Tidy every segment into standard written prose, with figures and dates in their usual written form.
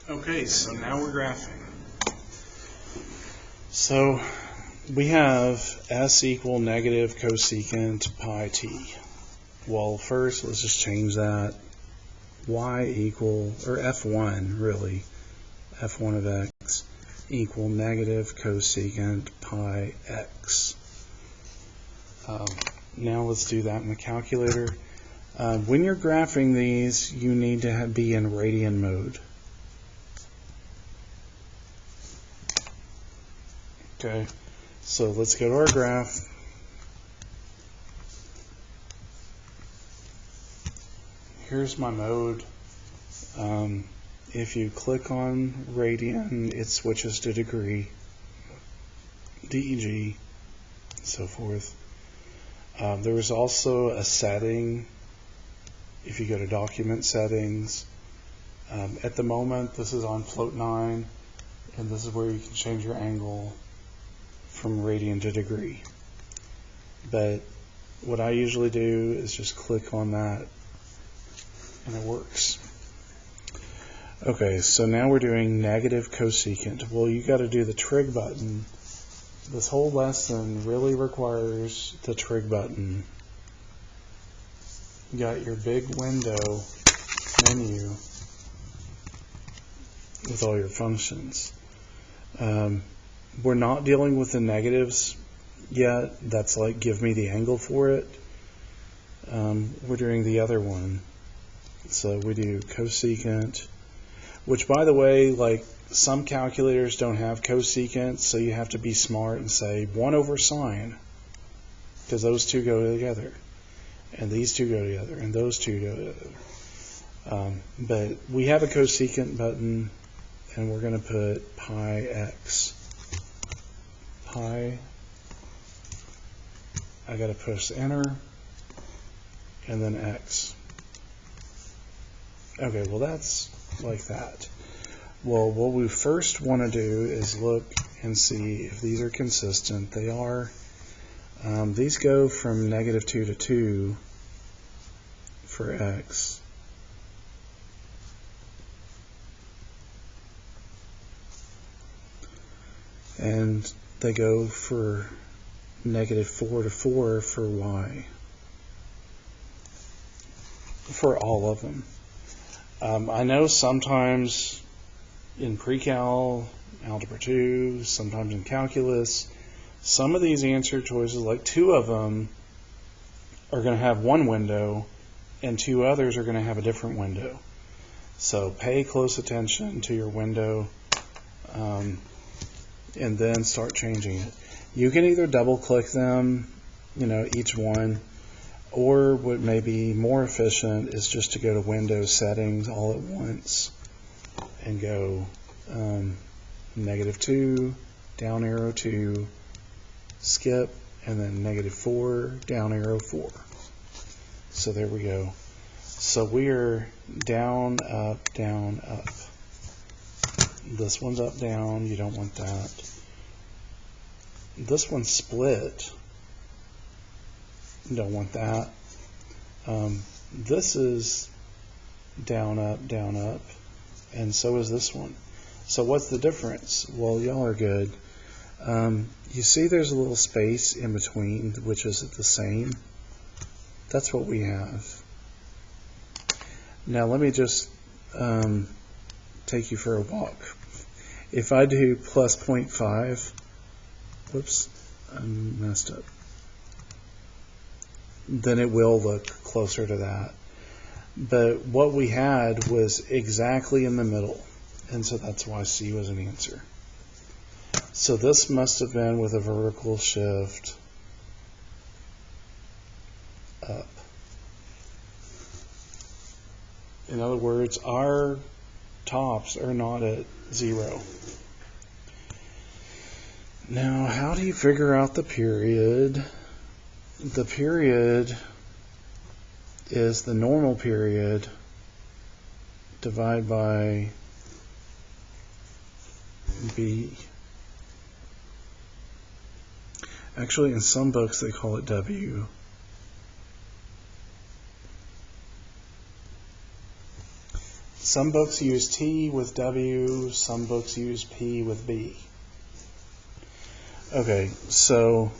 Okay, so now we're graphing. So we have s equal negative cosecant pi t. Well, first let's just change that. Y equal, or f1 really, f1 of x equal negative cosecant pi x. Now let's do that in the calculator. When you're graphing these, you need to be in radian mode. Okay, so let's go to our graph. Here's my mode. If you click on radian, it switches to degree, DEG, so forth. There was also a setting. If you go to document settings, at the moment this is on float 9, and this is where you can change your angle from radian to degree. But what I usually do is just click on that and it works. Okay, so now we're doing negative cosecant. Well, you got to do the trig button. This whole lesson really requires the trig button. You got your big window menu with all your functions. We're not dealing with the negatives yet. That's like give me the angle for it. We're doing the other one. So we do cosecant, which by the way, like some calculators don't have cosecant, so you have to be smart and say 1 over sine, because those two go together, and these two go together, and those two go together. But we have a cosecant button, and we're going to put pi x. Pi, I got to push enter, and then x. Okay, well that's like that. Well, what we first want to do is look and see if these are consistent. They are. These go from -2 to 2 for x. And they go for -4 to 4 for y. For all of them. I know sometimes in pre-cal, algebra 2, sometimes in calculus, some of these answer choices, like 2 of them, are going to have one window, and 2 others are going to have a different window. So pay close attention to your window, and then start changing it. You can either double-click them, each one, or what may be more efficient is just to go to Windows Settings all at once and go -2, down arrow 2, skip, and then -4, down arrow 4. So there we go. So we are down, up, down, up. This one's up, down. You don't want that. This one's split. Don't want that. This is down, up, and so is this one. So what's the difference? Well, y'all are good. You see there's a little space in between, which is the same. That's what we have. Now let me just take you for a walk. If I do plus 0.5, whoops, I messed up. Then it will look closer to that. But what we had was exactly in the middle, and so that's why C was an answer. So this must have been with a vertical shift up. In other words, our tops are not at 0. Now, how do you figure out the period? The period is the normal period divided by B. Actually, in some books they call it W. Some books use T with W, some books use P with B. Okay, so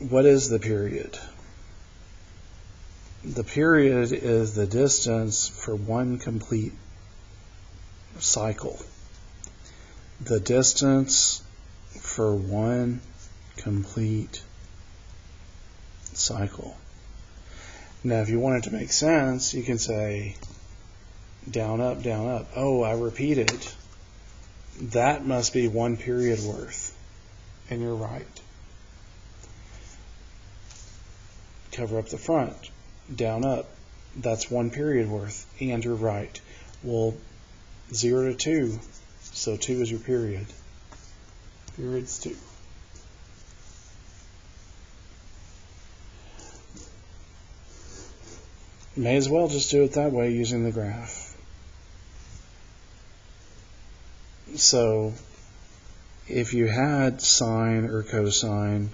what is the period? The period is the distance for one complete cycle. The distance for one complete cycle. Now, if you want it to make sense, you can say down, up, down, up. Oh, I repeated. That must be one period worth. And you're right. Cover up the front. Down, up. That's one period worth. And you're right. Well, 0 to 2. So 2 is your period. Period's 2. May as well just do it that way using the graph. So if you had sine or cosine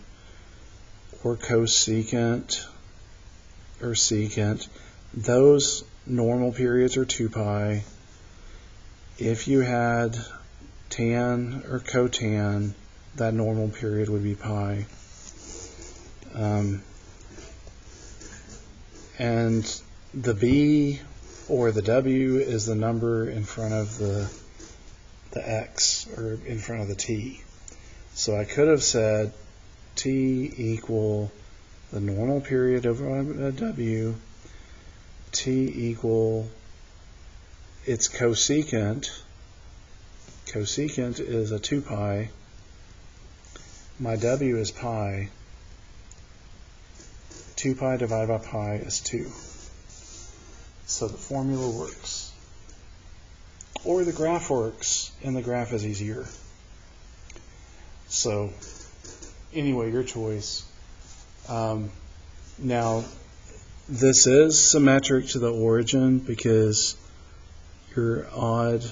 or cosecant or secant, those normal periods are 2 pi. If you had tan or cotan, that normal period would be pi. And the B or the W is the number in front of the X, or in front of the T. So I could have said T equal the normal period over a W, T equal its cosecant. Cosecant is a 2 pi. My W is pi. 2 pi divided by pi is 2. So the formula works. Or the graph works, and the graph is easier. So, anyway, your choice. Now, this is symmetric to the origin because your odd,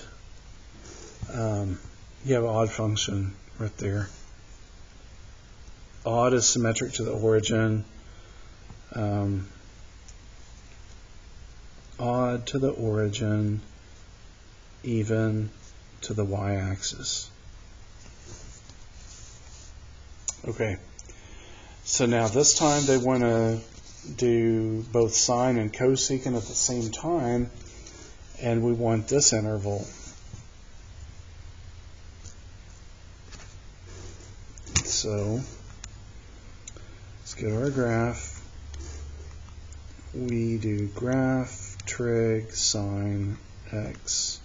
you have an odd function right there. Odd is symmetric to the origin. Odd to the origin, even to the y-axis. Okay, so now this time they want to do both sine and cosecant at the same time, and we want this interval. So let's go to our graph. We do graph, trig, sine, x,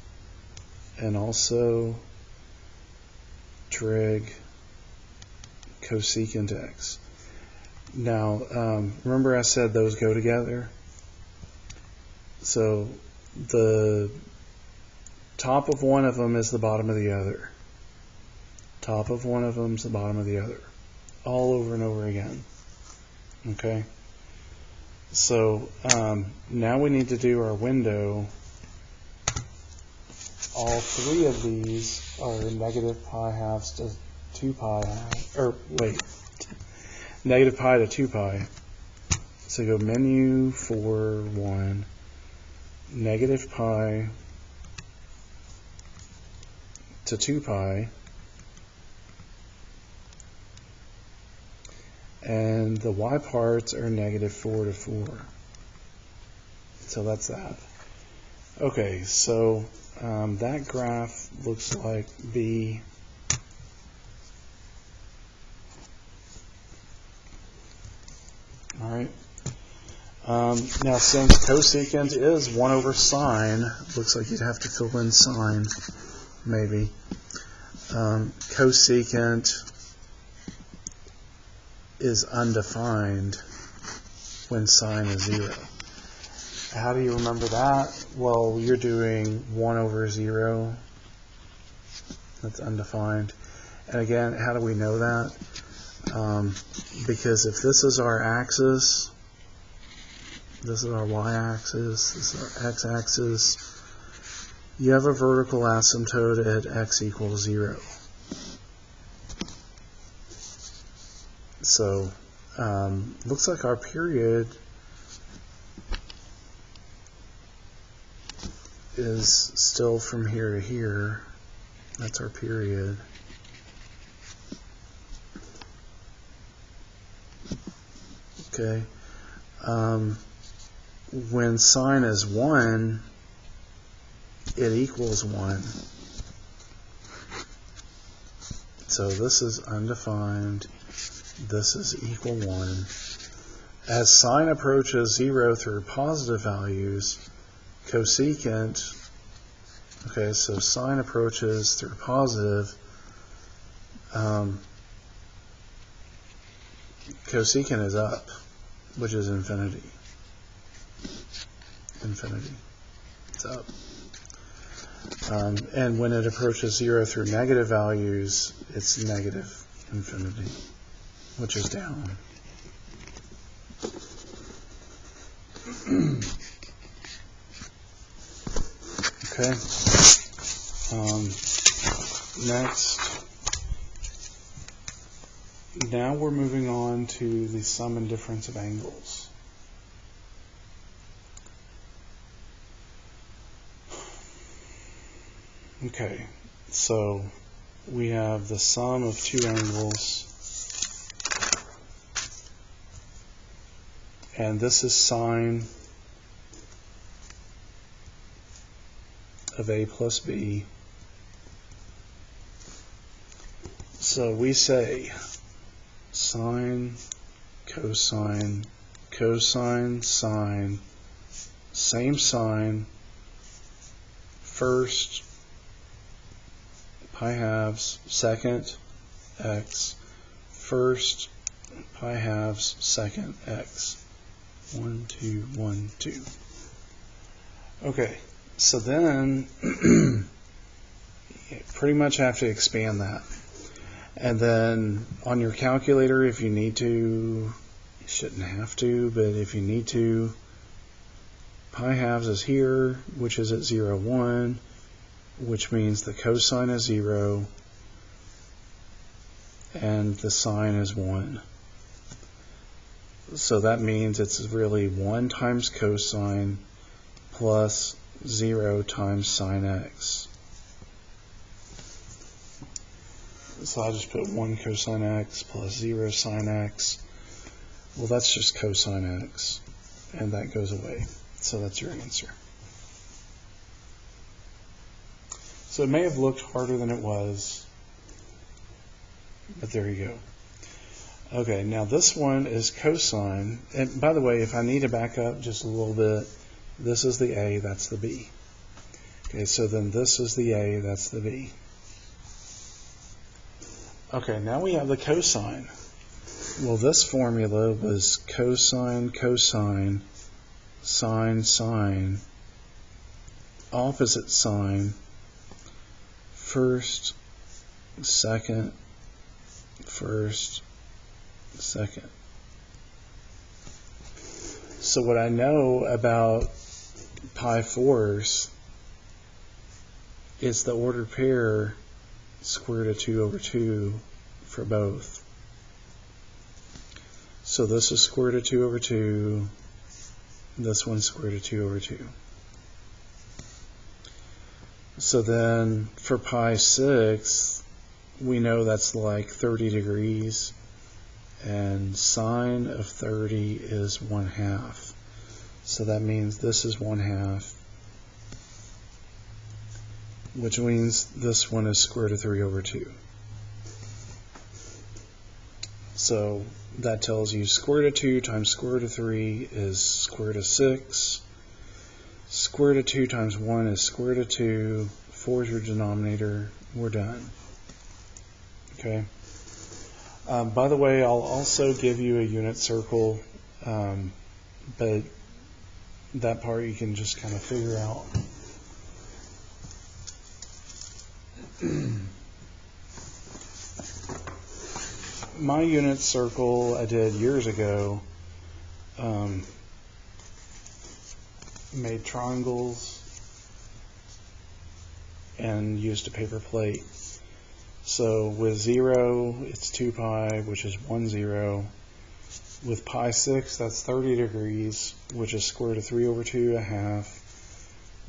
and also trig, cosecant x. Now, remember I said those go together? So the top of one of them is the bottom of the other. Top of one of them is the bottom of the other. All over and over again. Okay? So now we need to do our window. All three of these are negative pi halves to 2 pi halves, or wait, negative pi to 2 pi. So go menu 4, 1, negative pi to 2 pi, and the y parts are negative 4 to 4. So that's that. Okay, so that graph looks like B. All right. Now, since cosecant is 1 over sine, looks like you'd have to fill in sine, maybe. Cosecant is undefined when sine is 0. How do you remember that? Well, you're doing 1 over 0. That's undefined. And again, how do we know that? Because if this is our axis, this is our y-axis, this is our x-axis, you have a vertical asymptote at x equals 0. So, looks like our period is still from here to here. That's our period. Okay. When sine is 1, it equals 1. So this is undefined. This is equal 1. As sine approaches 0 through positive values, cosecant, okay, so sine approaches through positive, cosecant is up, which is infinity. Infinity. It's up. And when it approaches 0 through negative values, it's negative infinity, which is down. Okay. Next. Now we're moving on to the sum and difference of angles. Okay, so we have the sum of two angles, and this is sine of A plus B. So we say sine, cosine, cosine, sine, same sign, first pi halves, second x, first pi halves, second x. 1, 2, 1, 2. Okay, so then you pretty much have to expand that. And then on your calculator, if you need to, you shouldn't have to, but if you need to, pi halves is here, which is at 0, 1, which means the cosine is 0 and the sine is 1. So that means it's really 1 times cosine plus 0 times sine x. So I'll just put 1 cosine x plus 0 sine x. Well, that's just cosine x, and that goes away. So that's your answer. So it may have looked harder than it was, but there you go. Okay, now this one is cosine. And by the way, if I need to back up just a little bit, this is the A, that's the B. Okay, so then this is the A, that's the B. Okay, now we have the cosine. Well, this formula was cosine, cosine, sine, sine, opposite sine, first, second, first, second. So what I know about pi 4s is the ordered pair square root of 2 over 2 for both. So this is square root of 2 over 2, this one's square root of 2 over 2. So then for pi 6, we know that's like 30 degrees, and sine of 30 is 1/2. So that means this is 1/2, which means this one is square root of 3 over 2. So that tells you square root of 2 times square root of 3 is square root of 6. Square root of 2 times 1 is square root of 2. 4 is your denominator. We're done. Okay. By the way, I'll also give you a unit circle, but that part you can just kind of figure out. My unit circle I did years ago, made triangles and used a paper plate. So with 0, it's 2 pi, which is 1, 0. With pi 6, that's 30 degrees, which is square root of 3 over 2 1/2.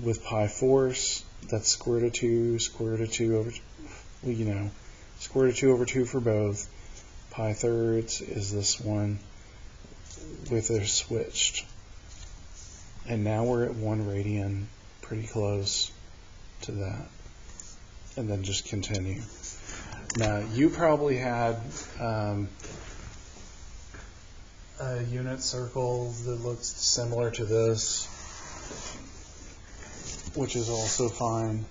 with pi fourths, that's square root of 2, square root of 2 over, well, you know, square root of 2 over 2 for both. Pi thirds is this one with it switched. And now we're at 1 radian, pretty close to that. And then just continue. Now, you probably had a unit circle that looks similar to this, which is also fine.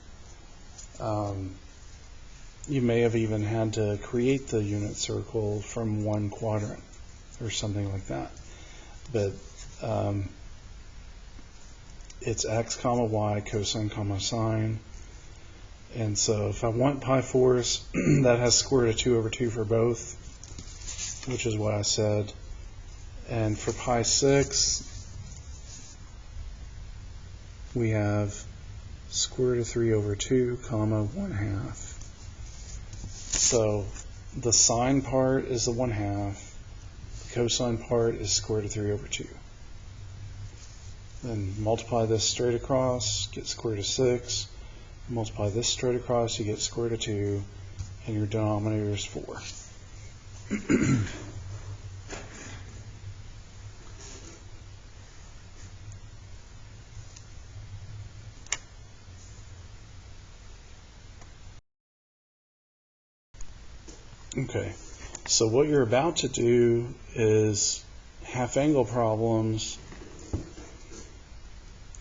You may have even had to create the unit circle from one quadrant or something like that. But it's x comma y cosine comma sine. And so if I want pi fourths, that has square root of 2 over 2 for both, which is what I said. And for pi 6, we have square root of 3 over 2, comma 1/2. So the sine part is the 1/2. The cosine part is square root of 3 over 2. Then multiply this straight across, get square root of 6. Multiply this straight across, you get square root of 2, and your denominator is 4. Okay, so what you're about to do is half angle problems.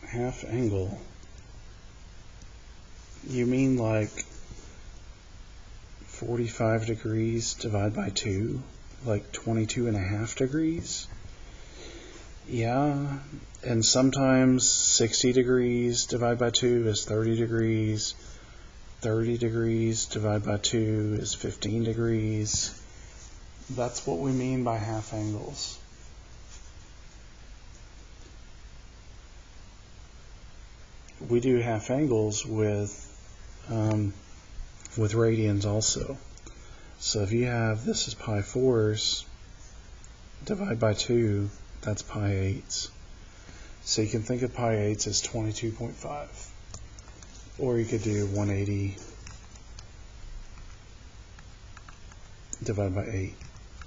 Half angle. You mean like 45 degrees divided by 2? Like 22.5 degrees? Yeah, and sometimes 60 degrees divided by 2 is 30 degrees. 30 degrees divided by 2 is 15 degrees. That's what we mean by half angles. We do half angles with radians also. So if you have, this is pi fours, divide by 2, that's pi eighths. So you can think of pi eighths as 22.5. Or you could do 180 divided by 8.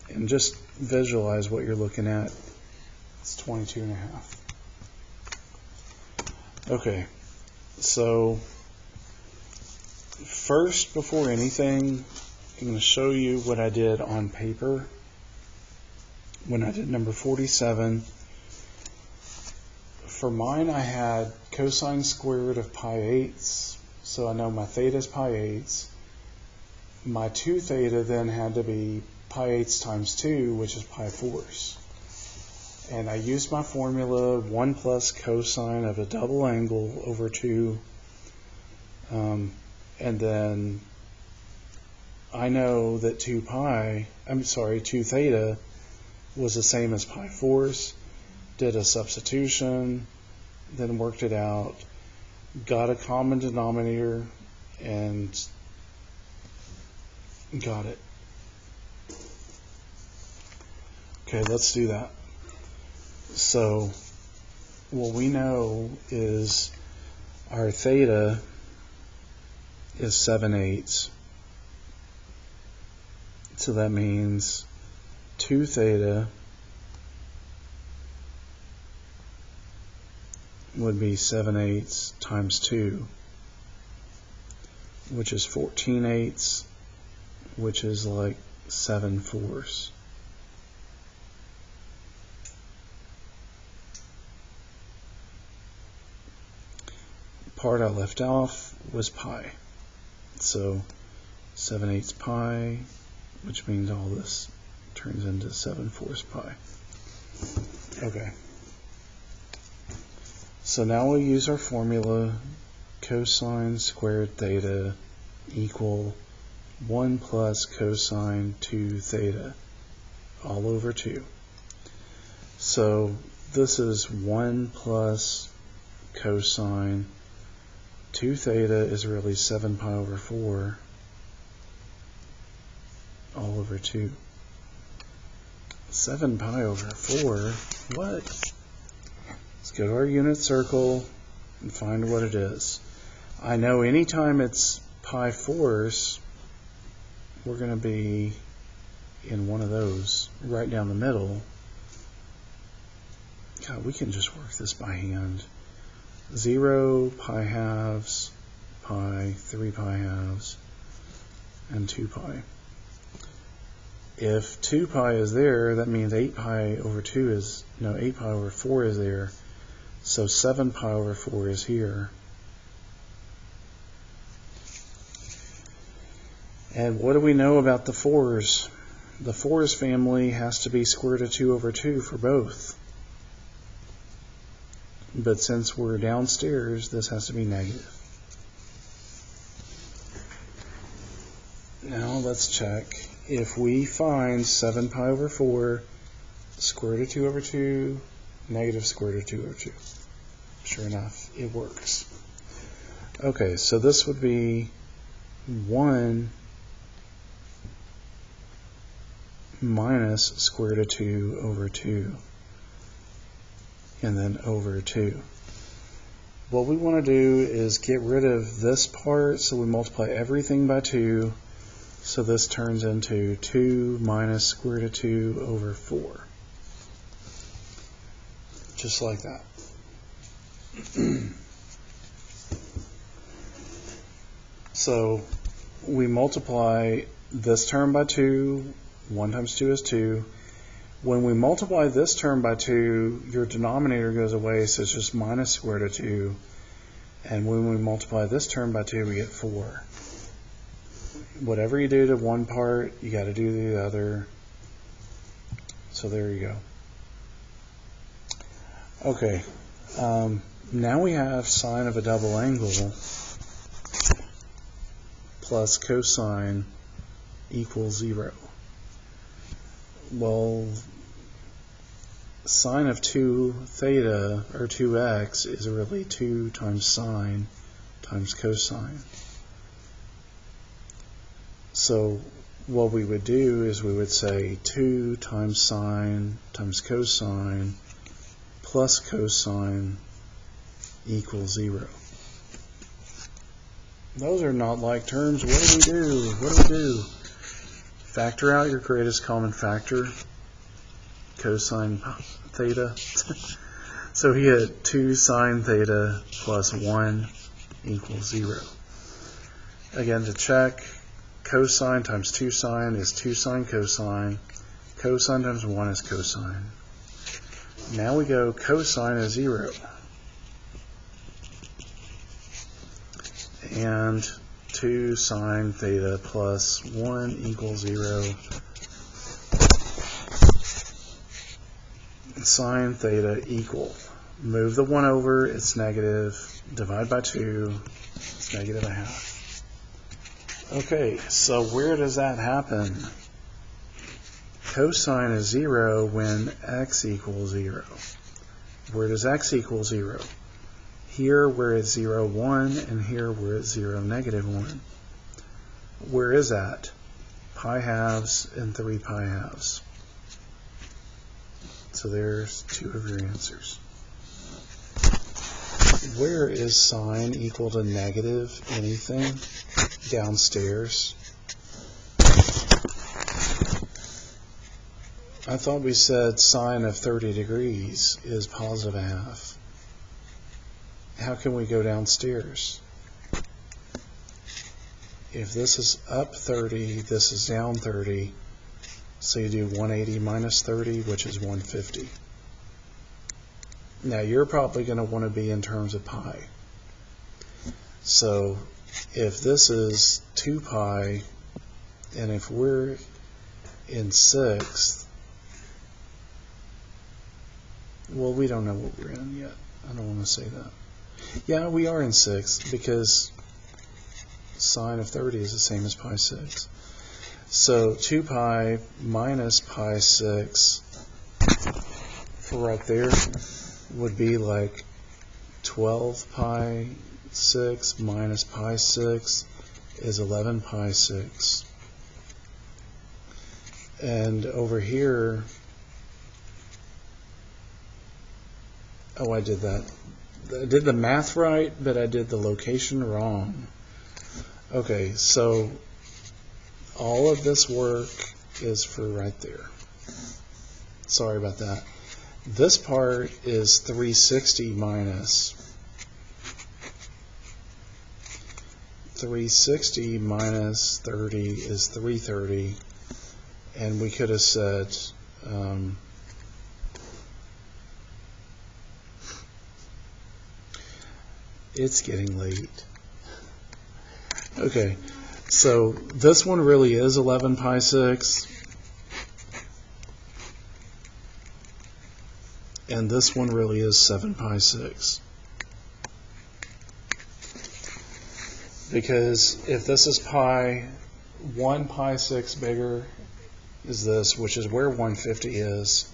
And just visualize what you're looking at. It's 22.5. Okay, so first, before anything, I'm going to show you what I did on paper when I did number 47. For mine, I had cosine squared of pi eighths, so I know my theta is pi eighths. My 2 theta then had to be pi eighths times 2, which is pi fours. And I used my formula, 1 plus cosine of a double angle over 2. And then I know that 2 theta was the same as pi fours. Did a substitution, then worked it out, got a common denominator, and got it. Okay, let's do that. So what we know is our theta is 7/8. So that means 2 theta would be 7/8 times 2, which is 14/8, which is like 7/4. Part I left off was pi. So 7/8 pi, which means all this turns into 7/4 pi. Okay. So now we'll use our formula, cosine squared theta equal 1 plus cosine 2 theta, all over 2. So this is 1 plus cosine 2 theta is really 7 pi over 4, all over 2. 7 pi over 4, what? Let's go to our unit circle, and find what it is. I know anytime it's pi 4s, we're going to be in one of those, right down the middle. God, we can just work this by hand. 0, pi halves, pi, 3 pi halves, and 2 pi. If 2 pi is there, that means 8 pi over 2 is, no, 8 pi over 4 is there. So 7 pi over 4 is here. And what do we know about the 4s? The 4s family has to be square root of 2 over 2 for both. But since we're downstairs, this has to be negative. Now let's check. If we find 7 pi over 4, square root of 2 over 2, negative square root of 2 over 2. Sure enough, it works. Okay, so this would be 1 minus square root of 2 over 2, and then over 2. What we want to do is get rid of this part, so we multiply everything by 2, so this turns into 2 minus square root of 2 over 4. Just like that. So we multiply this term by 2. 1 times 2 is 2. When we multiply this term by 2, your denominator goes away, so it's just minus square root of 2. And when we multiply this term by 2, we get 4. Whatever you do to one part, you got to do to the other. So there you go. Okay, now we have sine of a double angle plus cosine equals 0. Well, sine of 2 theta, or 2x, is really 2 times sine times cosine. So what we would do is we would say 2 times sine times cosine plus cosine equals 0. Those are not like terms. What do we do? What do we do? Factor out your greatest common factor, cosine theta. So he had 2 sine theta plus 1 equals 0. Again, to check, cosine times 2 sine is 2 sine cosine. Cosine times 1 is cosine. Now we go cosine is 0. And 2 sine theta plus 1 equals 0. Sine theta equal. Move the 1 over, it's negative. Divide by 2, it's negative 1/2. Okay, so where does that happen? Cosine is 0 when x equals 0. Where does x equal 0? Here where it's 0, 1, and here where it's 0, negative 1. Where is that? Pi halves and 3 pi halves. So there's 2 of your answers. Where is sine equal to negative anything? Downstairs. I thought we said sine of 30 degrees is positive 1/2. How can we go downstairs? If this is up 30, this is down 30, so you do 180 minus 30, which is 150. Now you're probably going to want to be in terms of pi. So if this is 2 pi, and if we're in 6th, well, we don't know what we're in yet. I don't want to say that. Yeah, we are in 6th because sine of 30 is the same as pi 6. So 2 pi minus pi 6 for right there would be like 12 pi 6 minus pi 6 is 11 pi 6. And over here, oh, I did that I did the math right, but I did the location wrong. Okay, so all of this work is for right there. Sorry about that. This part is 360 minus 360 minus 30 is 330, and we could have said it's getting late. Okay, so this one really is 11 pi 6, and this one really is 7 pi 6. Because if this is pi, 1 pi 6 bigger is this, which is where 150 is.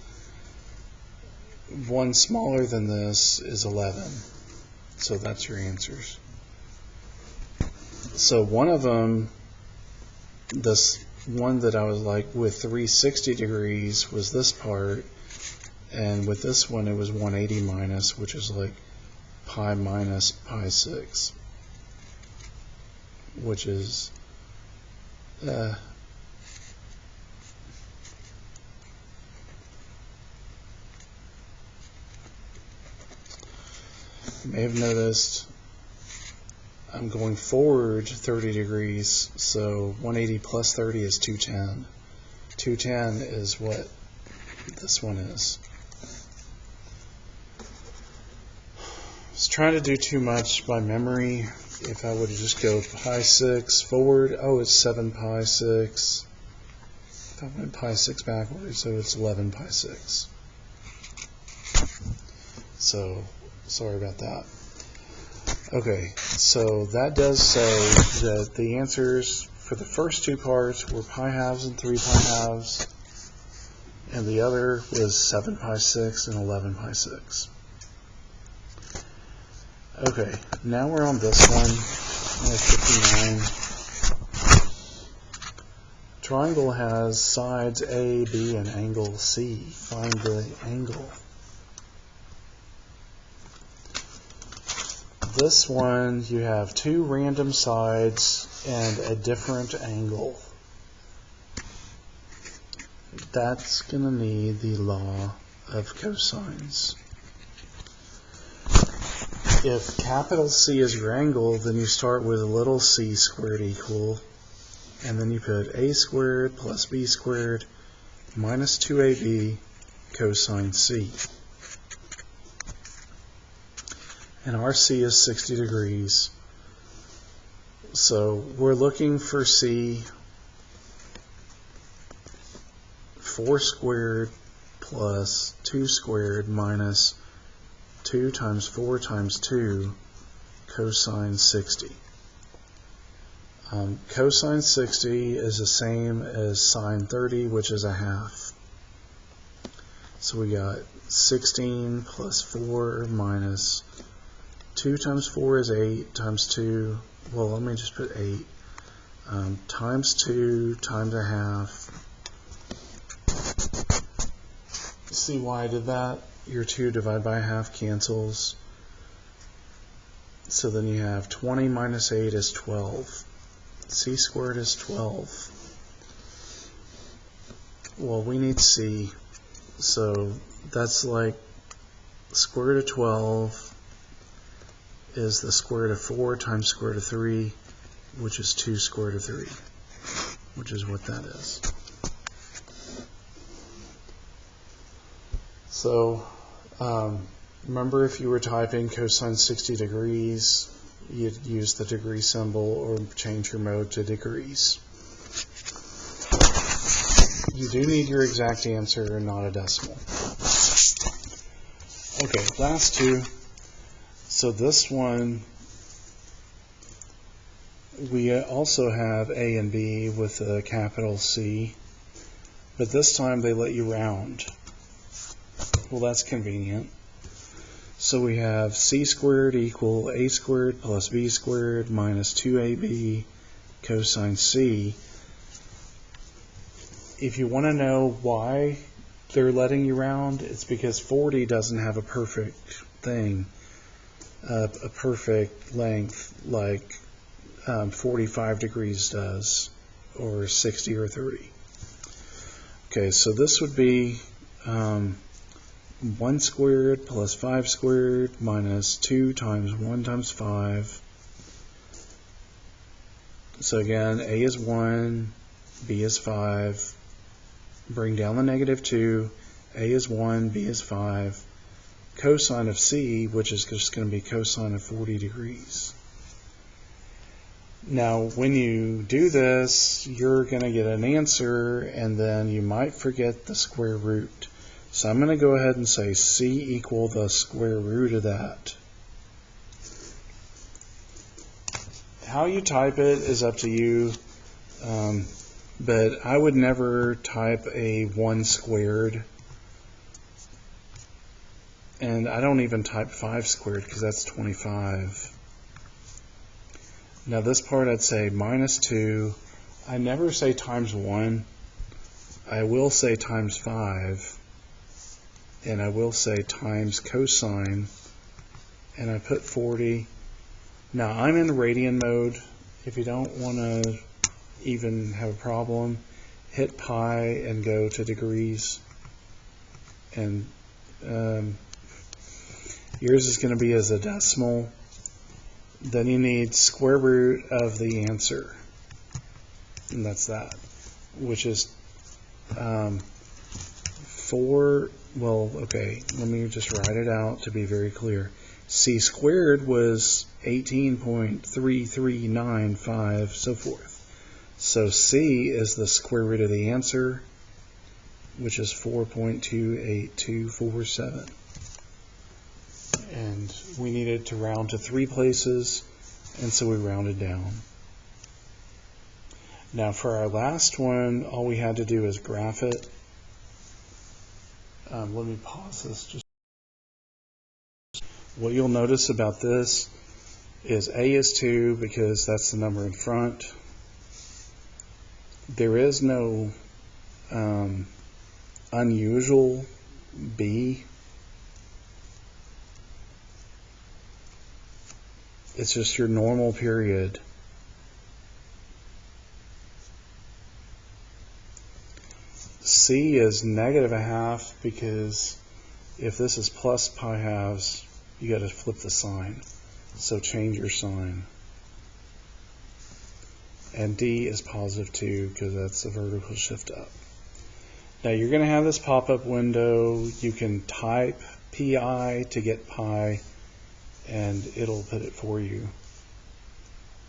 One smaller than this is 11. So that's your answers. So one of them, this one that I was like with 360 degrees was this part, and with this one it was 180 minus, which is like pi minus pi 6, which is you may have noticed I'm going forward 30 degrees, so 180 plus 30 is 210. 210 is what this one is. I was trying to do too much by memory. If I would have just go pi 6 forward, oh, it's 7 pi 6. If I went pi 6 backwards, so it's 11 pi 6. So, sorry about that. Okay, so that does say that the answers for the first two parts were pi halves and 3 pi halves, and the other was 7 pi 6 and 11 pi 6. Okay, now we're on this one, 59. Triangle has sides A, B, and angle C. Find the angle. This one, you have two random sides and a different angle. That's going to need the law of cosines. If capital C is your angle, then you start with a little c squared equal, and then you put a squared plus b squared minus 2ab cosine c. And our c is 60 degrees. So we're looking for c 4 squared plus 2 squared minus 2 times 4 times 2 cosine 60. Cosine 60 is the same as sine 30, which is a half. So we got 16 plus 4 minus 2 times 4 is 8 times 2. Well, let me just put 8 times 2 times a half. See why I did that? Your 2 divided by a half cancels. So then you have 20 minus 8 is 12. C squared is 12. Well, we need C. So that's like square root of 12 is the square root of 4 times square root of 3, which is 2 square root of 3, which is what that is. So remember, if you were typing cosine 60 degrees, you'd use the degree symbol or change your mode to degrees. You do need your exact answer and not a decimal. Okay, last two. So this one, we also have A and B with a capital C, but this time they let you round. Well, that's convenient. So we have c squared equal a squared plus b squared minus 2ab cosine c. If you want to know why they're letting you round, it's because 40 doesn't have a perfect thing. a perfect length like 45 degrees does, or 60 or 30. Okay, so this would be 1 squared plus 5 squared minus 2 times 1 times 5. So again, A is 1, B is 5. Bring down the negative 2. A is 1, B is 5. Cosine of C, which is just going to be cosine of 40 degrees. Now, when you do this, you're going to get an answer, and then you might forget the square root. So I'm going to go ahead and say C equal the square root of that. How you type it is up to you, but I would never type a 1 squared. And I don't even type 5 squared because that's 25. Now this part I'd say minus 2. I never say times 1. I will say times 5. And I will say times cosine. And I put 40. Now I'm in radian mode. If you don't want to even have a problem, hit pi and go to degrees. And yours is going to be as a decimal. Then you need square root of the answer. And that's that. Which is 4, well, okay, let me just write it out to be very clear. C squared was 18.3395, so forth. So C is the square root of the answer, which is 4.28247. And we needed to round to 3 places, and so we rounded down. Now for our last one, all we had to do is graph it. Let me pause this. What you'll notice about this is A is 2 because that's the number in front. There is no unusual B. It's just your normal period. C is negative a half because if this is plus pi halves, you got to flip the sign. So change your sign. And D is positive 2 because that's a vertical shift up. Now you're going to have this pop-up window. You can type pi to get pi, and it'll put it for you.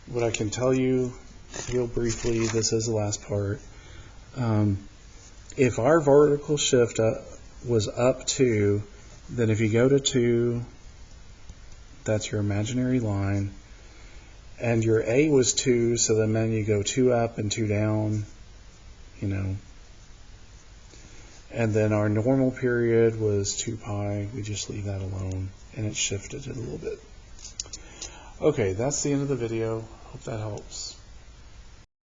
What I can tell you real briefly, this is the last part. If our vertical shift was up 2, then if you go to 2, that's your imaginary line, and your A was 2, so then you go 2 up and 2 down, you know. And then our normal period was 2 pi. We just leave that alone, and it shifted it a little bit. Okay, that's the end of the video. Hope that helps.